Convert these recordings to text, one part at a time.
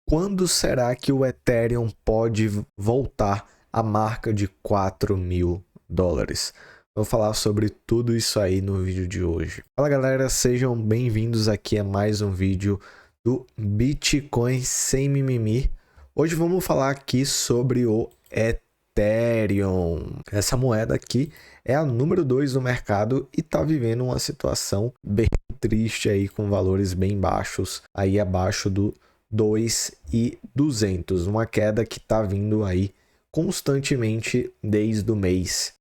Quando será que o Ethereum pode voltar à marca de 4 mil dólares? Vou falar sobre tudo isso aí no vídeo de hoje. Fala galera, sejam bem-vindos aqui a mais um vídeo do Bitcoin sem mimimi. Hoje vamos falar aqui sobre o Ethereum. Essa moeda aqui é a número 2 do mercado e está vivendo uma situação bem triste aí, com valores bem baixos, aí abaixo do 2.200, uma queda que está vindo aí constantemente desde o mês,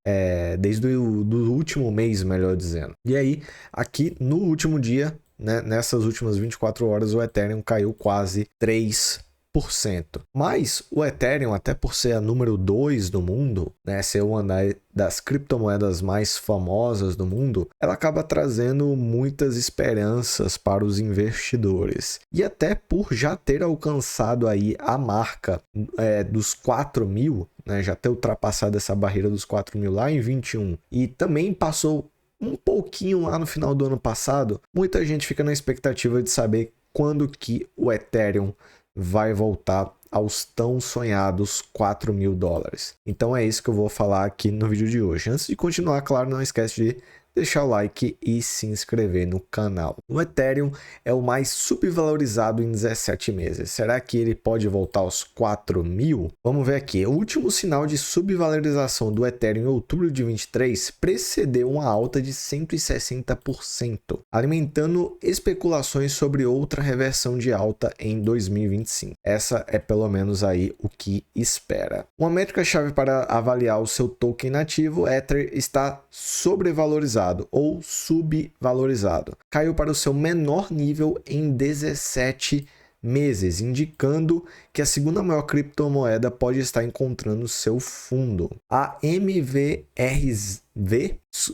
desde o do último mês, melhor dizendo. E aí, aqui no último dia, né, nessas últimas 24 horas, o Ethereum caiu quase 3%. Mas o Ethereum, até por ser a número 2 do mundo, né, ser uma das criptomoedas mais famosas do mundo, ela acaba trazendo muitas esperanças para os investidores. E até por já ter alcançado aí a marca dos 4 mil, né, já ter ultrapassado essa barreira dos 4 mil lá em 21, e também passou um pouquinho lá no final do ano passado, muita gente fica na expectativa de saber quando que o Ethereum vai voltar aos tão sonhados 4 mil dólares. Então é isso que eu vou falar aqui no vídeo de hoje. Antes de continuar, claro, não esquece de deixar o like e se inscrever no canal. O Ethereum é o mais subvalorizado em 17 meses. Será que ele pode voltar aos 4 mil? Vamos ver aqui. O último sinal de subvalorização do Ethereum em outubro de 23 precedeu uma alta de 160%, alimentando especulações sobre outra reversão de alta em 2025. Essa é pelo menos aí o que espera. Uma métrica-chave para avaliar o seu token nativo, Ether, está sobrevalorizado ou subvalorizado. Caiu para o seu menor nível em 17 meses, indicando que a segunda maior criptomoeda pode estar encontrando seu fundo. A MVRV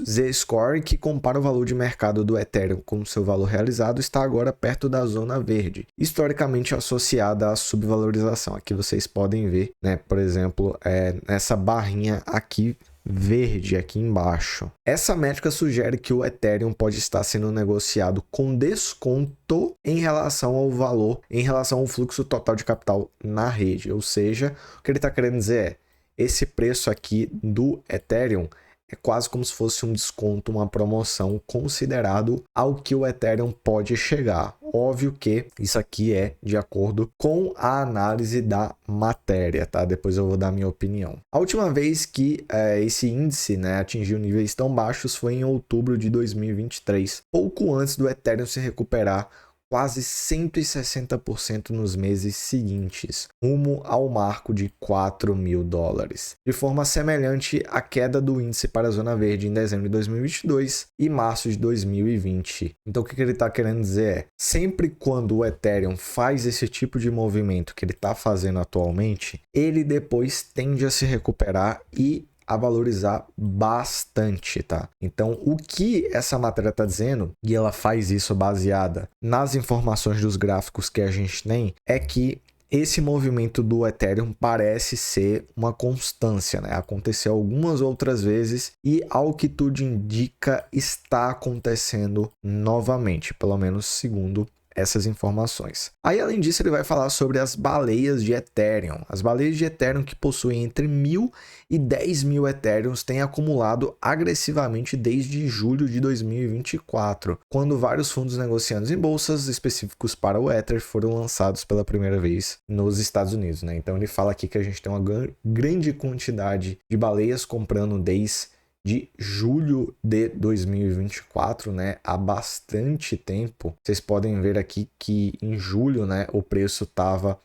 Z-Score, que compara o valor de mercado do Ethereum com seu valor realizado, está agora perto da zona verde, historicamente associada à subvalorização. Aqui vocês podem ver, né, por exemplo, nessa barrinha aqui verde aqui embaixo. Essa métrica sugere que o Ethereum pode estar sendo negociado com desconto em relação ao valor, em relação ao fluxo total de capital na rede. Ou seja, o que ele está querendo dizer é, esse preço aqui do Ethereum é quase como se fosse um desconto, uma promoção considerado ao que o Ethereum pode chegar. Óbvio que isso aqui é de acordo com a análise da matéria, tá? Depois eu vou dar minha opinião. A última vez que esse índice, né, atingiu níveis tão baixos foi em outubro de 2023, pouco antes do Ethereum se recuperar quase 160% nos meses seguintes, rumo ao marco de 4 mil dólares. De forma semelhante à queda do índice para a zona verde em dezembro de 2022 e março de 2020. Então o que ele está querendo dizer é, sempre quando o Ethereum faz esse tipo de movimento que ele está fazendo atualmente, ele depois tende a se recuperar e a valorizar bastante, tá? Então, o que essa matéria está dizendo, e ela faz isso baseada nas informações dos gráficos que a gente tem, é que esse movimento do Ethereum parece ser uma constância, né? Aconteceu algumas outras vezes e, ao que tudo indica, está acontecendo novamente, pelo menos segundo essas informações. Aí, além disso, ele vai falar sobre as baleias de Ethereum. As baleias de Ethereum que possuem entre 1.000 e 10 mil Ethereums têm acumulado agressivamente desde julho de 2024, quando vários fundos negociados em bolsas específicos para o Ether foram lançados pela primeira vez nos Estados Unidos, né? Então ele fala aqui que a gente tem uma grande quantidade de baleias comprando desde de julho de 2024, né, há bastante tempo. Vocês podem ver aqui que em julho, né, o preço estava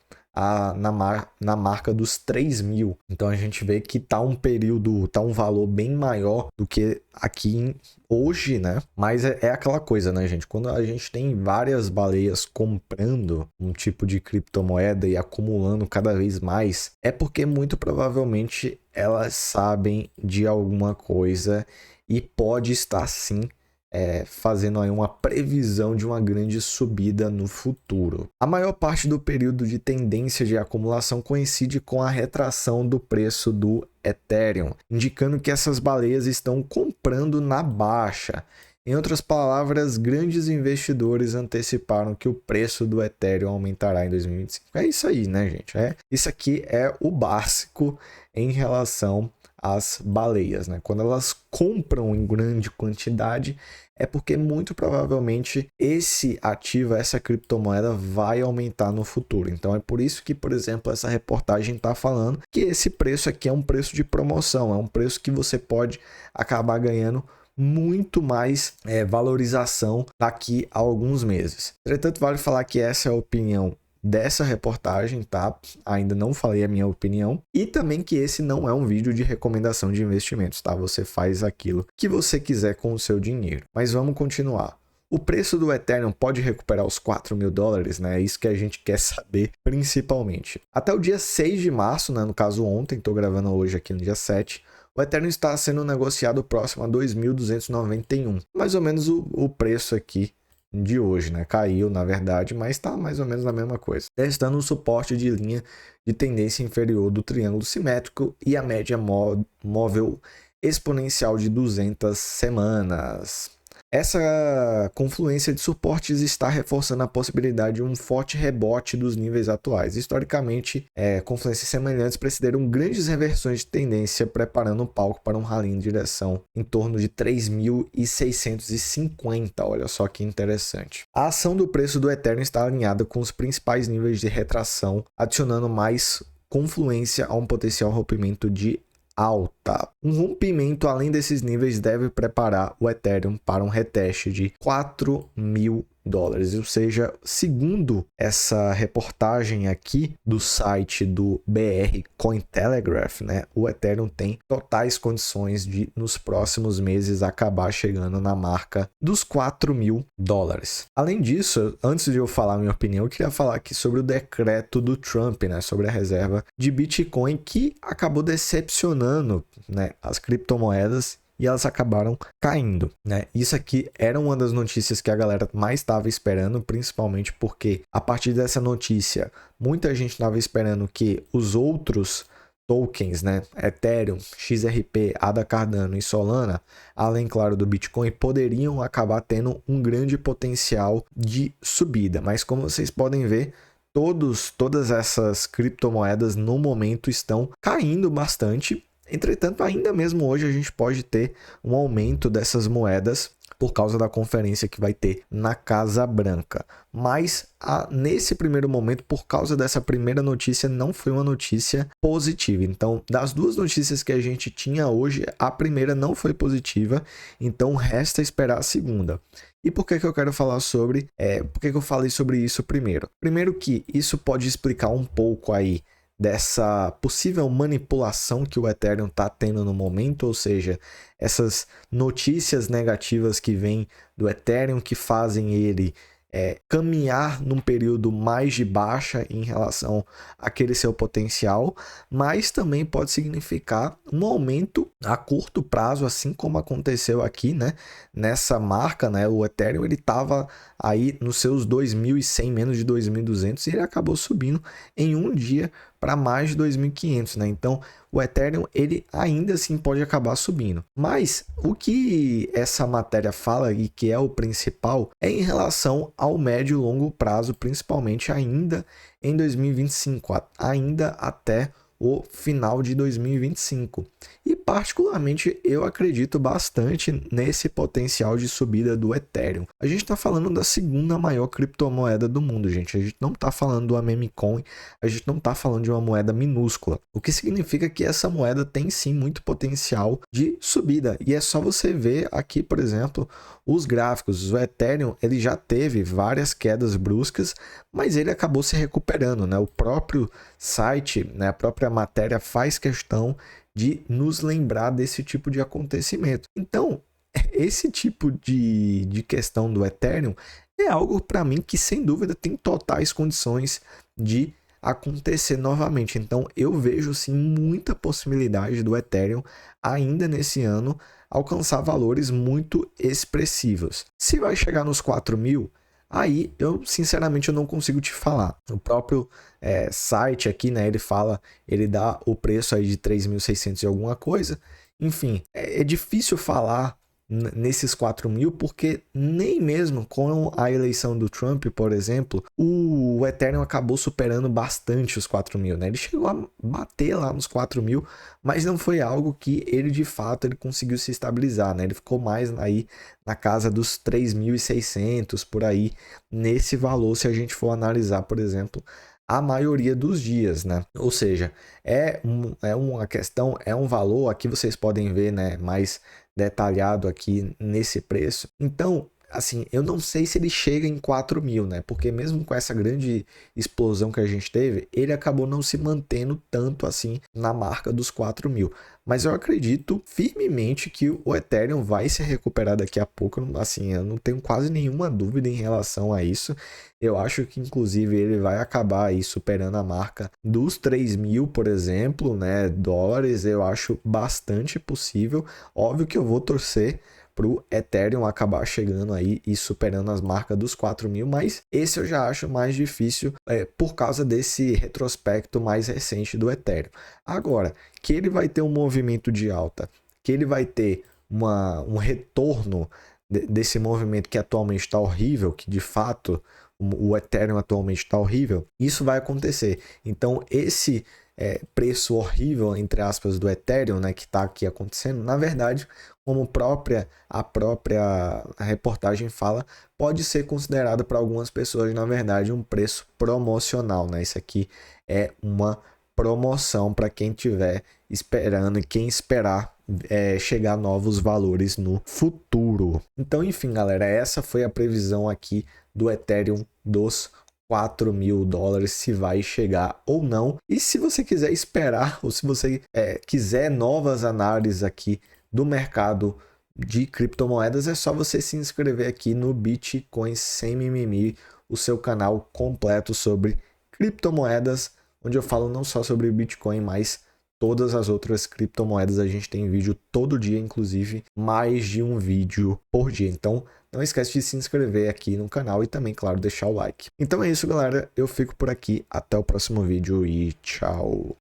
na marca dos 3 mil. Então a gente vê que tá um valor bem maior do que aqui hoje, né? Mas é aquela coisa, né, gente? Quando a gente tem várias baleias comprando um tipo de criptomoeda e acumulando cada vez mais, é porque muito provavelmente elas sabem de alguma coisa e pode estar sim fazendo aí uma previsão de uma grande subida no futuro. A maior parte do período de tendência de acumulação coincide com a retração do preço do Ethereum, indicando que essas baleias estão comprando na baixa. Em outras palavras, grandes investidores anteciparam que o preço do Ethereum aumentará em 2025. É isso aí, né, gente? Isso aqui é o básico em relação às baleias, né? Quando elas compram em grande quantidade, é porque muito provavelmente esse ativo, essa criptomoeda vai aumentar no futuro. Então é por isso que, por exemplo, essa reportagem está falando que esse preço aqui é um preço de promoção, é um preço que você pode acabar ganhando muito mais valorização daqui a alguns meses. Entretanto, vale falar que essa é a opinião dessa reportagem, tá? Ainda não falei a minha opinião. E também que esse não é um vídeo de recomendação de investimentos, tá? Você faz aquilo que você quiser com o seu dinheiro. Mas vamos continuar. O preço do Ethereum pode recuperar os $4.000, né? É isso que a gente quer saber principalmente. Até o dia 6 de março, né? No caso ontem, estou gravando hoje aqui no dia 7, o Ethereum está sendo negociado próximo a 2.291. Mais ou menos o preço aqui de hoje, né? Caiu, na verdade, mas está mais ou menos a mesma coisa. Testando o suporte de linha de tendência inferior do triângulo simétrico e a média móvel exponencial de 200 semanas. Essa confluência de suportes está reforçando a possibilidade de um forte rebote dos níveis atuais. Historicamente, confluências semelhantes precederam grandes reversões de tendência, preparando o palco para um rally em direção em torno de 3.650. Olha só que interessante. A ação do preço do Ethereum está alinhada com os principais níveis de retração, adicionando mais confluência a um potencial rompimento de alta. Um rompimento além desses níveis deve preparar o Ethereum para um reteste de $4.000. Ou seja, segundo essa reportagem aqui do site do BR Cointelegraph, né, o Ethereum tem totais condições de, nos próximos meses, acabar chegando na marca dos $4.000. Além disso, antes de eu falar a minha opinião, eu queria falar aqui sobre o decreto do Trump, né, sobre a reserva de Bitcoin, que acabou decepcionando, né, as criptomoedas, e elas acabaram caindo, né? Isso aqui era uma das notícias que a galera mais estava esperando, principalmente porque a partir dessa notícia, muita gente estava esperando que os outros tokens, né, Ethereum, XRP, ADA Cardano e Solana, além, claro, do Bitcoin, poderiam acabar tendo um grande potencial de subida. Mas como vocês podem ver, todas essas criptomoedas no momento estão caindo bastante. Entretanto, ainda mesmo hoje a gente pode ter um aumento dessas moedas por causa da conferência que vai ter na Casa Branca. Mas nesse primeiro momento, por causa dessa primeira notícia, não foi uma notícia positiva. Então, das duas notícias que a gente tinha hoje, a primeira não foi positiva, então resta esperar a segunda. E por que eu quero falar sobre... por que eu falei sobre isso primeiro? Primeiro que isso pode explicar um pouco aí dessa possível manipulação que o Ethereum está tendo no momento, ou seja, essas notícias negativas que vêm do Ethereum que fazem ele caminhar num período mais de baixa em relação àquele seu potencial, mas também pode significar um aumento a curto prazo, assim como aconteceu aqui, né? Nessa marca, né? O Ethereum ele estava aí nos seus 2.100, menos de 2.200, e ele acabou subindo em um dia para mais de 2.500, né? Então, o Ethereum ele ainda assim pode acabar subindo. Mas o que essa matéria fala e que é o principal é em relação ao médio e longo prazo, principalmente ainda em 2025, ainda até o final de 2025. E particularmente eu acredito bastante nesse potencial de subida do Ethereum. A gente está falando da segunda maior criptomoeda do mundo, gente. A gente não está falando do meme coin, a gente não está falando de uma moeda minúscula. O que significa que essa moeda tem sim muito potencial de subida. E é só você ver aqui, por exemplo, os gráficos. O Ethereum ele já teve várias quedas bruscas, mas ele acabou se recuperando, né? O próprio site, né, a própria matéria faz questão de nos lembrar desse tipo de acontecimento. Então, esse tipo de questão do Ethereum é algo para mim que sem dúvida tem totais condições de acontecer novamente. Então, eu vejo sim muita possibilidade do Ethereum ainda nesse ano alcançar valores muito expressivos. Se vai chegar nos 4.000, aí eu sinceramente eu não consigo te falar. O próprio site aqui, né, ele dá o preço aí de 3.600 e alguma coisa. Enfim, é difícil falar nesses 4.000, porque nem mesmo com a eleição do Trump, por exemplo, o Ethereum acabou superando bastante os 4.000, né? Ele chegou a bater lá nos 4.000, mas não foi algo que ele de fato ele conseguiu se estabilizar, né? Ele ficou mais aí na casa dos 3.600 por aí, nesse valor, se a gente for analisar, por exemplo, a maioria dos dias, né? Ou seja, é uma questão, é um valor, aqui vocês podem ver, né, mais detalhado aqui nesse preço. Então, assim, eu não sei se ele chega em 4.000, né? Porque mesmo com essa grande explosão que a gente teve, ele acabou não se mantendo tanto assim na marca dos 4.000. Mas eu acredito firmemente que o Ethereum vai se recuperar daqui a pouco. Assim, eu não tenho quase nenhuma dúvida em relação a isso. Eu acho que, inclusive, ele vai acabar aí superando a marca dos 3.000, por exemplo, né, dólares. Eu acho bastante possível. Óbvio que eu vou torcer para o Ethereum acabar chegando aí e superando as marcas dos 4.000, mas esse eu já acho mais difícil por causa desse retrospecto mais recente do Ethereum. Agora, que ele vai ter um movimento de alta, que ele vai ter um retorno desse movimento que atualmente está horrível, que de fato o Ethereum atualmente está horrível, isso vai acontecer. Então, esse preço horrível, entre aspas, do Ethereum, né, que está aqui acontecendo, na verdade, como a própria reportagem fala, pode ser considerado para algumas pessoas, na verdade, um preço promocional, né? Isso aqui é uma promoção para quem estiver esperando e quem esperar chegar a novos valores no futuro. Então, enfim, galera, essa foi a previsão aqui do Ethereum dos 4.000 dólares, se vai chegar ou não. E se você quiser esperar, ou se você quiser novas análises aqui do mercado de criptomoedas, é só você se inscrever aqui no Bitcoin Sem Mimimi, o seu canal completo sobre criptomoedas, onde eu falo não só sobre Bitcoin, mas todas as outras criptomoedas. A gente tem vídeo todo dia, inclusive mais de um vídeo por dia. Então não esquece de se inscrever aqui no canal e também, claro, deixar o like. Então é isso, galera. Eu fico por aqui. Até o próximo vídeo e tchau!